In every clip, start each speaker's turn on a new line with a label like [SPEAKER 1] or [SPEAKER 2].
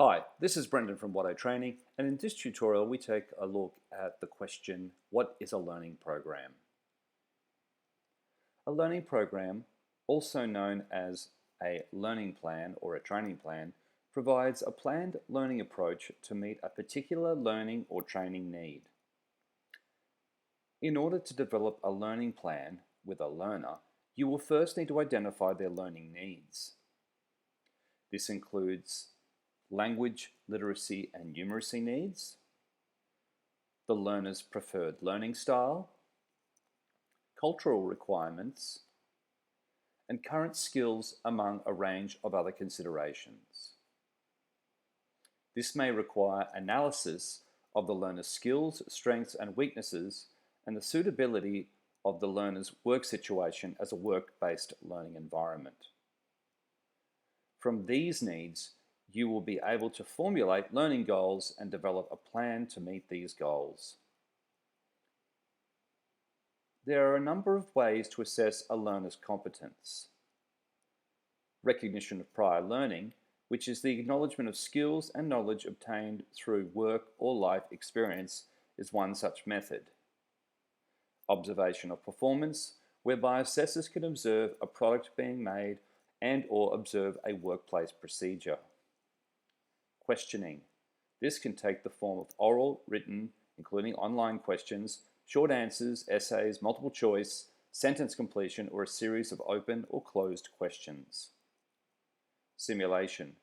[SPEAKER 1] Hi, this is Brendan from What Training, and in this tutorial we take a look at the question, what is a learning program? A learning program, also known as a learning plan or a training plan, provides a planned learning approach to meet a particular learning or training need. In order to develop a learning plan with a learner, you will first need to identify their learning needs. This includes language, literacy, and numeracy needs, the learner's preferred learning style, cultural requirements, and current skills among a range of other considerations. This may require analysis of the learner's skills, strengths, and weaknesses, and the suitability of the learner's work situation as a work-based learning environment. From these needs, you will be able to formulate learning goals and develop a plan to meet these goals. There are a number of ways to assess a learner's competence. Recognition of prior learning, which is the acknowledgement of skills and knowledge obtained through work or life experience, is one such method. Observation of performance, whereby assessors can observe a product being made and/or observe a workplace procedure. Questioning. This can take the form of oral, written, including online questions, short answers, essays, multiple choice, sentence completion, or a series of open or closed questions. Simulation.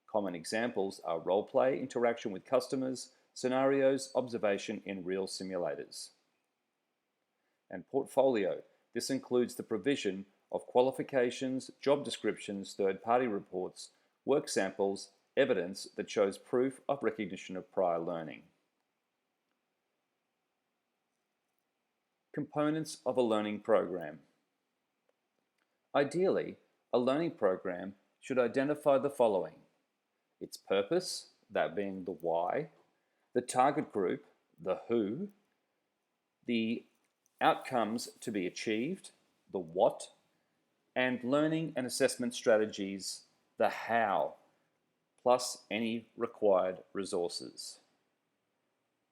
[SPEAKER 1] Common examples are role play, interaction with customers, scenarios, observation in real simulators. And portfolio. This includes the provision of qualifications, job descriptions, third-party reports, work samples, evidence that shows proof of recognition of prior learning. Components of a learning program. Ideally, a learning program should identify the following: its purpose, that being the why, the target group, the who, the outcomes to be achieved, the what, and learning and assessment strategies, the how, plus any required resources.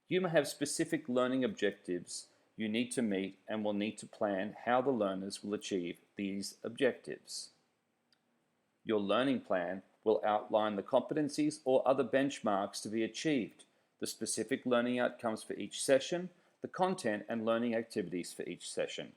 [SPEAKER 1] You may have specific learning objectives you need to meet and will need to plan how the learners will achieve these objectives. Your learning plan will outline the competencies or other benchmarks to be achieved, the specific learning outcomes for each session, the content and learning activities for each session,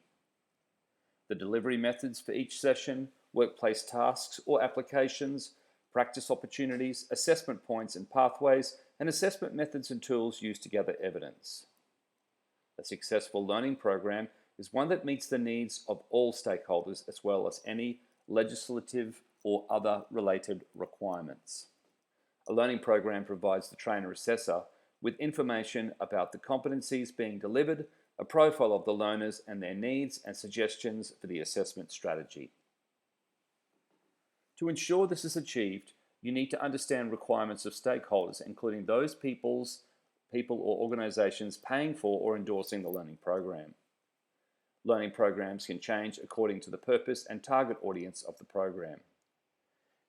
[SPEAKER 1] the delivery methods for each session, workplace tasks or applications, practice opportunities, assessment points and pathways, and assessment methods and tools used to gather evidence. A successful learning program is one that meets the needs of all stakeholders as well as any legislative or other related requirements. A learning program provides the trainer-assessor with information about the competencies being delivered, a profile of the learners and their needs, and suggestions for the assessment strategy. To ensure this is achieved, you need to understand requirements of stakeholders, including those people or organizations paying for or endorsing the learning program. Learning programs can change according to the purpose and target audience of the program.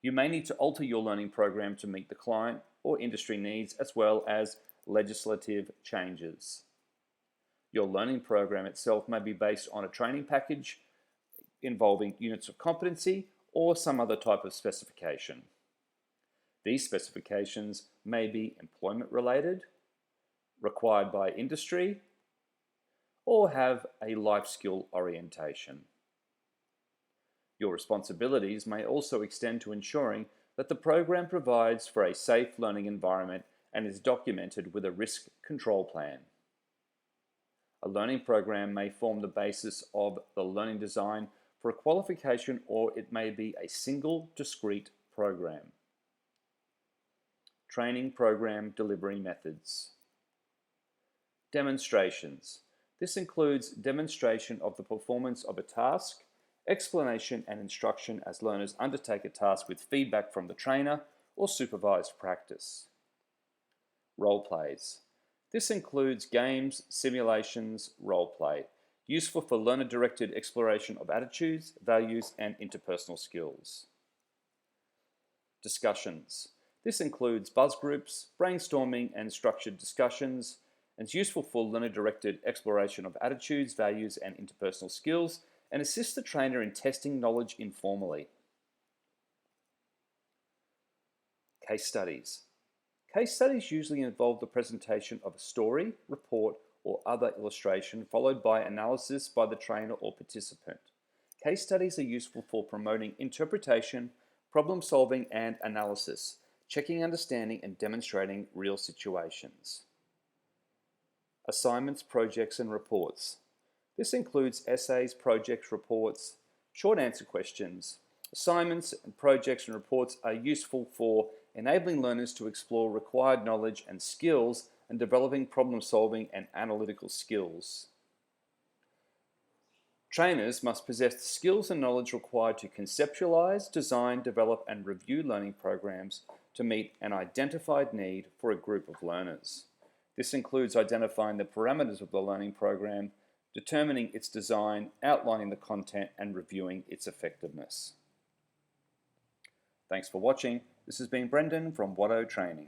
[SPEAKER 1] You may need to alter your learning program to meet the client or industry needs as well as legislative changes. Your learning program itself may be based on a training package involving units of competency or some other type of specification. These specifications may be employment related, required by industry, or have a life skill orientation. Your responsibilities may also extend to ensuring that the program provides for a safe learning environment and is documented with a risk control plan. A learning program may form the basis of the learning design for a qualification, or it may be a single discrete program. Training program delivery methods. Demonstrations. This includes demonstration of the performance of a task, explanation and instruction as learners undertake a task with feedback from the trainer, or supervised practice. Role plays. This includes games, simulations, role play, useful for learner-directed exploration of attitudes, values, and interpersonal skills. Discussions. This includes buzz groups, brainstorming, and structured discussions, and is useful for learner-directed exploration of attitudes, values, and interpersonal skills, and assists the trainer in testing knowledge informally. Case studies. Case studies usually involve the presentation of a story, report, or other illustration, followed by analysis by the trainer or participant. Case studies are useful for promoting interpretation, problem solving, and analysis, checking understanding and demonstrating real situations. Assignments, projects, and reports. This includes essays, projects, reports, short answer questions. Assignments and projects and reports are useful for enabling learners to explore required knowledge and skills and developing problem solving and analytical skills. Trainers must possess the skills and knowledge required to conceptualize, design, develop, and review learning programs to meet an identified need for a group of learners. This includes identifying the parameters of the learning program, determining its design, outlining the content, and reviewing its effectiveness. Thanks for watching. This has been Brendan from Watto Training.